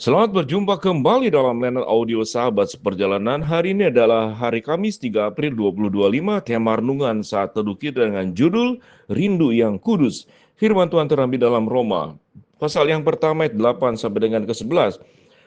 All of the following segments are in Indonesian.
Selamat berjumpa kembali dalam layanan audio Sahabat Seperjalanan. Hari ini adalah hari Kamis 3 April 2025. Tema renungan saat teduh kita dengan judul Rindu yang Kudus. Firman Tuhan terambil dalam Roma. Pasal yang pertama ayat 8 sampai dengan ke-11.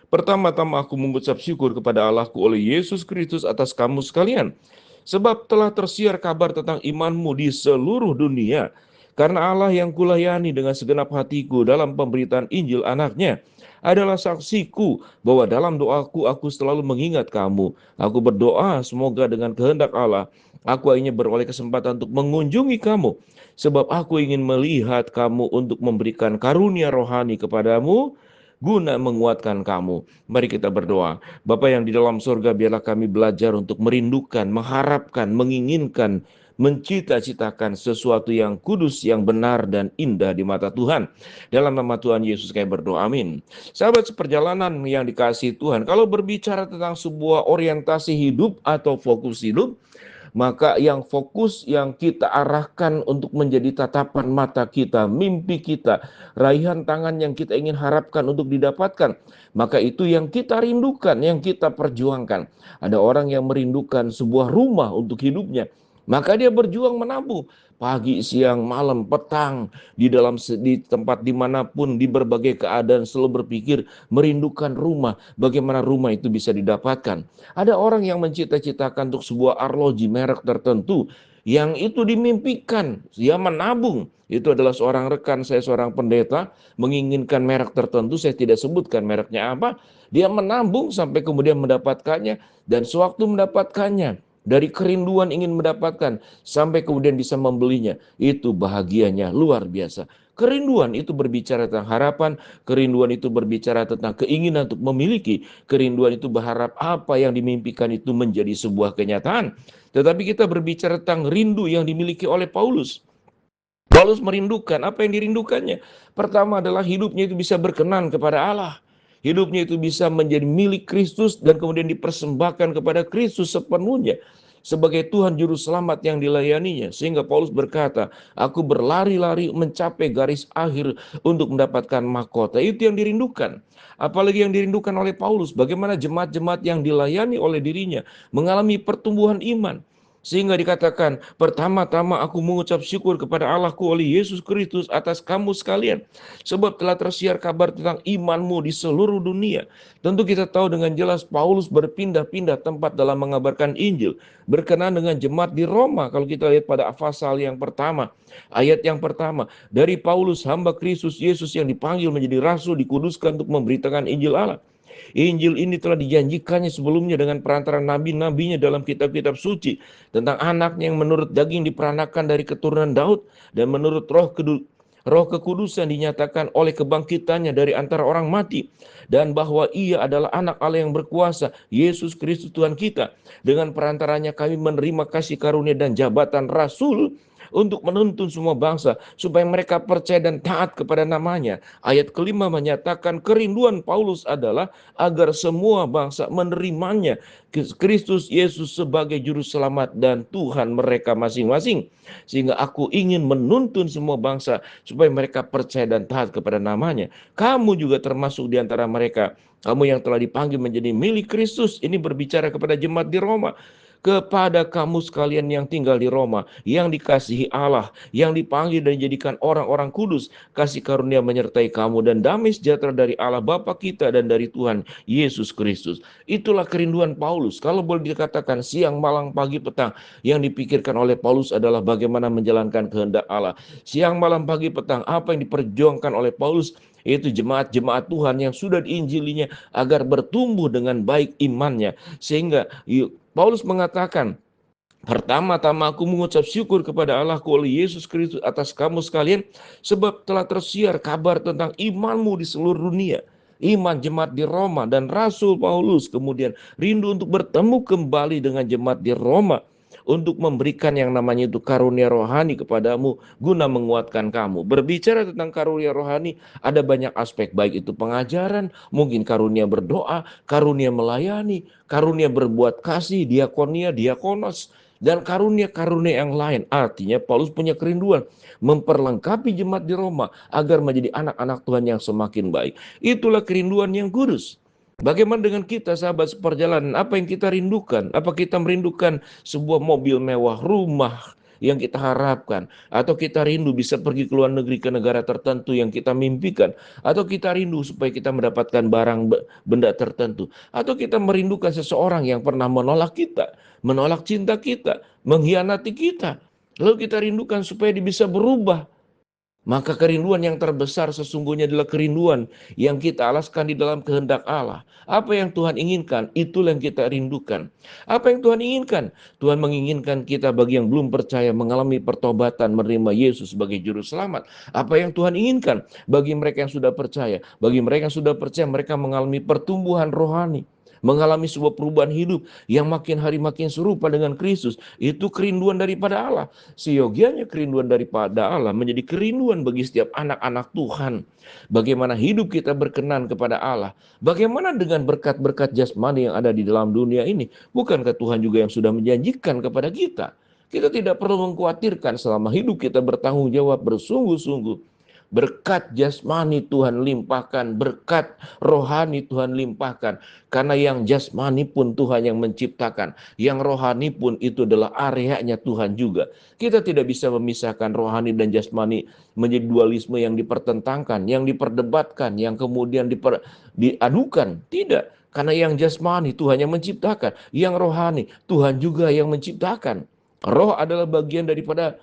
Pertama-tama aku mengucap syukur kepada Allahku oleh Yesus Kristus atas kamu sekalian. Sebab telah tersiar kabar tentang imanmu di seluruh dunia. Karena Allah yang kulayani dengan segenap hatiku dalam pemberitaan Injil anaknya adalah saksiku bahwa dalam doaku aku selalu mengingat kamu. Aku berdoa semoga dengan kehendak Allah aku akhirnya beroleh kesempatan untuk mengunjungi kamu. Sebab aku ingin melihat kamu untuk memberikan karunia rohani kepadamu guna menguatkan kamu. Mari kita berdoa. Bapa yang di dalam surga, biarlah kami belajar untuk merindukan, mengharapkan, menginginkan, mencita-citakan sesuatu yang kudus, yang benar dan indah di mata Tuhan. Dalam nama Tuhan Yesus kami berdoa, amin. Sahabat seperjalanan yang dikasihi Tuhan, kalau berbicara tentang sebuah orientasi hidup atau fokus hidup, maka yang fokus yang kita arahkan untuk menjadi tatapan mata kita, mimpi kita, raihan tangan yang kita ingin harapkan untuk didapatkan, maka itu yang kita rindukan, yang kita perjuangkan. Ada orang yang merindukan sebuah rumah untuk hidupnya, maka dia berjuang menabung pagi, siang, malam, petang, di tempat dimanapun, di berbagai keadaan selalu berpikir merindukan rumah, bagaimana rumah itu bisa didapatkan. Ada orang yang mencita-citakan untuk sebuah arloji merek tertentu yang itu dimimpikan, dia menabung. Itu adalah seorang rekan saya, seorang pendeta, menginginkan merek tertentu, saya tidak sebutkan mereknya apa. Dia menabung sampai kemudian mendapatkannya, dan sewaktu mendapatkannya, dari kerinduan ingin mendapatkan sampai kemudian bisa membelinya, itu bahagianya luar biasa. Kerinduan itu berbicara tentang harapan, kerinduan itu berbicara tentang keinginan untuk memiliki, kerinduan itu berharap apa yang dimimpikan itu menjadi sebuah kenyataan. Tetapi kita berbicara tentang rindu yang dimiliki oleh Paulus. Paulus merindukan, apa yang dirindukannya? Pertama adalah hidupnya itu bisa berkenan kepada Allah. Hidupnya itu bisa menjadi milik Kristus dan kemudian dipersembahkan kepada Kristus sepenuhnya sebagai Tuhan Juru Selamat yang dilayaninya. Sehingga Paulus berkata, aku berlari-lari mencapai garis akhir untuk mendapatkan mahkota. Itu yang dirindukan. Apalagi yang dirindukan oleh Paulus, bagaimana jemaat-jemaat yang dilayani oleh dirinya mengalami pertumbuhan iman. Sehingga dikatakan, pertama-tama aku mengucap syukur kepada Allahku oleh Yesus Kristus atas kamu sekalian. Sebab telah tersiar kabar tentang imanmu di seluruh dunia. Tentu kita tahu dengan jelas Paulus berpindah-pindah tempat dalam mengabarkan Injil. Berkenaan dengan jemaat di Roma, kalau kita lihat pada pasal yang pertama, ayat yang pertama. Dari Paulus, hamba Kristus Yesus yang dipanggil menjadi rasul, dikuduskan untuk memberitakan Injil Allah. Injil ini telah dijanjikannya sebelumnya dengan perantara nabi-nabinya dalam kitab-kitab suci tentang anaknya yang menurut daging diperanakan dari keturunan Daud dan menurut Roh kekudusan dinyatakan oleh kebangkitannya dari antara orang mati, dan bahwa ia adalah anak Allah yang berkuasa, Yesus Kristus Tuhan kita. Dengan perantaranya kami menerima kasih karunia dan jabatan rasul untuk menuntun semua bangsa supaya mereka percaya dan taat kepada namanya. Ayat kelima menyatakan kerinduan Paulus adalah agar semua bangsa menerimanya, Kristus Yesus sebagai juru selamat dan Tuhan mereka masing-masing. Sehingga aku ingin menuntun semua bangsa supaya mereka percaya dan taat kepada namanya. Kamu juga termasuk di antara mereka. Kamu yang telah dipanggil menjadi milik Kristus. Ini berbicara kepada jemaat di Roma. Kepada kamu sekalian yang tinggal di Roma, yang dikasihi Allah, yang dipanggil dan dijadikan orang-orang kudus, kasih karunia menyertai kamu dan damai sejahtera dari Allah Bapa kita dan dari Tuhan Yesus Kristus. Itulah kerinduan Paulus. Kalau boleh dikatakan siang, malam, pagi, petang, yang dipikirkan oleh Paulus adalah bagaimana menjalankan kehendak Allah. Siang, malam, pagi, petang, apa yang diperjuangkan oleh Paulus, yaitu jemaat-jemaat Tuhan yang sudah diinjilinya agar bertumbuh dengan baik imannya. Sehingga Paulus mengatakan, pertama-tama aku mengucap syukur kepada Allahku oleh Yesus Kristus atas kamu sekalian, sebab telah tersiar kabar tentang imanmu di seluruh dunia. Iman jemaat di Roma, dan Rasul Paulus kemudian rindu untuk bertemu kembali dengan jemaat di Roma, untuk memberikan yang namanya itu karunia rohani kepadamu guna menguatkan kamu. Berbicara tentang karunia rohani, ada banyak aspek, baik itu pengajaran, mungkin karunia berdoa, karunia melayani, karunia berbuat kasih, diakonia, diakonos, dan karunia-karunia yang lain. Artinya Paulus punya kerinduan memperlengkapi jemaat di Roma agar menjadi anak-anak Tuhan yang semakin baik. Itulah kerinduan yang kudus. Bagaimana dengan kita, sahabat seperjalanan? Apa yang kita rindukan? Apa kita merindukan sebuah mobil mewah, rumah yang kita harapkan? Atau kita rindu bisa pergi ke luar negeri, ke negara tertentu yang kita mimpikan? Atau kita rindu supaya kita mendapatkan barang benda tertentu? Atau kita merindukan seseorang yang pernah menolak kita, menolak cinta kita, mengkhianati kita? Lalu kita rindukan supaya dia bisa berubah. Maka kerinduan yang terbesar sesungguhnya adalah kerinduan yang kita alaskan di dalam kehendak Allah. Apa yang Tuhan inginkan, itulah yang kita rindukan. Apa yang Tuhan inginkan? Tuhan menginginkan kita bagi yang belum percaya mengalami pertobatan, menerima Yesus sebagai juru selamat. Apa yang Tuhan inginkan? Bagi mereka yang sudah percaya. Bagi mereka yang sudah percaya, mereka mengalami pertumbuhan rohani, mengalami sebuah perubahan hidup yang makin hari makin serupa dengan Kristus. Itu kerinduan daripada Allah. Seyogianya kerinduan daripada Allah menjadi kerinduan bagi setiap anak-anak Tuhan. Bagaimana hidup kita berkenan kepada Allah. Bagaimana dengan berkat-berkat jasmani yang ada di dalam dunia ini. Bukankah Tuhan juga yang sudah menjanjikan kepada kita? Kita tidak perlu mengkhawatirkan selama hidup kita bertanggung jawab bersungguh-sungguh. Berkat jasmani Tuhan limpahkan, berkat rohani Tuhan limpahkan. Karena yang jasmani pun Tuhan yang menciptakan, yang rohani pun itu adalah areanya Tuhan juga. Kita tidak bisa memisahkan rohani dan jasmani menjadi dualisme yang dipertentangkan, yang diperdebatkan, yang kemudian diadukan. Tidak, karena yang jasmani Tuhan yang menciptakan, yang rohani Tuhan juga yang menciptakan. Roh adalah bagian daripada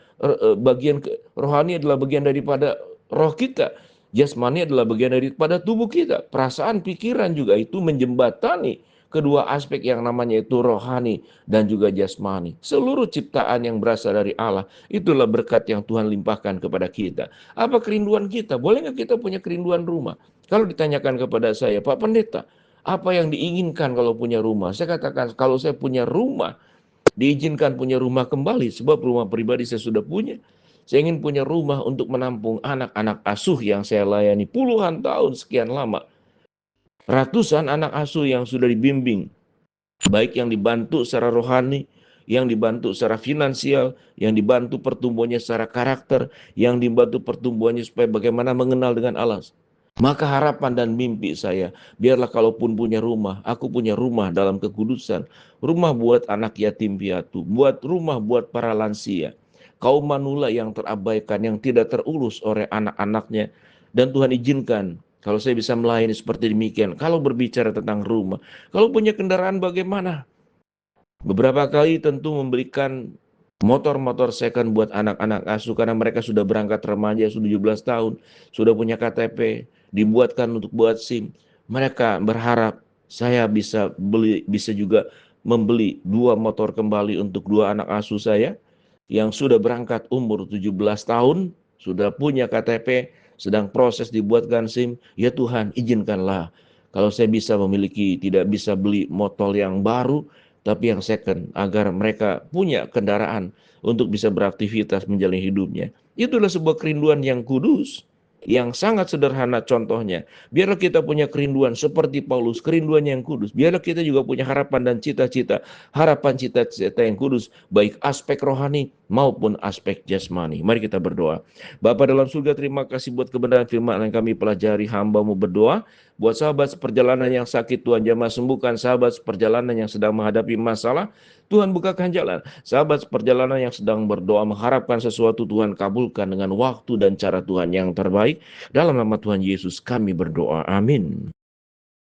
rohani adalah bagian daripada roh kita. Jasmani adalah bagian daripada tubuh kita. Perasaan, pikiran juga itu menjembatani kedua aspek yang namanya itu rohani dan juga jasmani. Seluruh ciptaan yang berasal dari Allah, itulah berkat yang Tuhan limpahkan kepada kita. Apa kerinduan kita? Boleh nggak kita punya kerinduan rumah? Kalau ditanyakan kepada saya, Pak Pendeta, apa yang diinginkan kalau punya rumah? Saya katakan, kalau saya punya rumah, diizinkan punya rumah kembali, sebab rumah pribadi saya sudah punya. Saya ingin punya rumah untuk menampung anak-anak asuh yang saya layani puluhan tahun sekian lama. Ratusan anak asuh yang sudah dibimbing, baik yang dibantu secara rohani, yang dibantu secara finansial, yang dibantu pertumbuhannya secara karakter, yang dibantu pertumbuhannya supaya bagaimana mengenal dengan Allah. Maka harapan dan mimpi saya, biarlah kalaupun punya rumah, aku punya rumah dalam kekudusan, rumah buat anak yatim piatu, buat rumah buat para lansia, kaum manula yang terabaikan, yang tidak terurus oleh anak-anaknya. Dan Tuhan izinkan, kalau saya bisa melayani seperti demikian. Kalau berbicara tentang rumah, kalau punya kendaraan bagaimana? Beberapa kali tentu memberikan motor-motor second buat anak-anak asuh karena mereka sudah berangkat remaja, sudah 17 tahun, sudah punya KTP, dibuatkan untuk buat SIM. Mereka berharap saya bisa juga membeli 2 motor kembali untuk 2 anak asuh saya yang sudah berangkat umur 17 tahun, sudah punya KTP, sedang proses dibuatkan SIM. Ya Tuhan, izinkanlah kalau saya bisa memiliki, tidak bisa beli motor yang baru, tapi yang second, agar mereka punya kendaraan untuk bisa beraktivitas menjalani hidupnya. Itulah sebuah kerinduan yang kudus, yang sangat sederhana contohnya. Biarlah kita punya kerinduan seperti Paulus, kerinduan yang kudus. Biarlah kita juga punya harapan dan cita-cita, harapan cita-cita yang kudus, baik aspek rohani maupun aspek jasmani. Mari kita berdoa. Bapa dalam surga, terima kasih buat kebenaran firman yang kami pelajari. Hamba-Mu berdoa buat sahabat seperjalanan yang sakit, Tuhan jamah sembuhkan. Sahabat seperjalanan yang sedang menghadapi masalah, Tuhan bukakan jalan. Sahabat seperjalanan yang sedang berdoa mengharapkan sesuatu, Tuhan kabulkan dengan waktu dan cara Tuhan yang terbaik. Dalam nama Tuhan Yesus kami berdoa. Amin.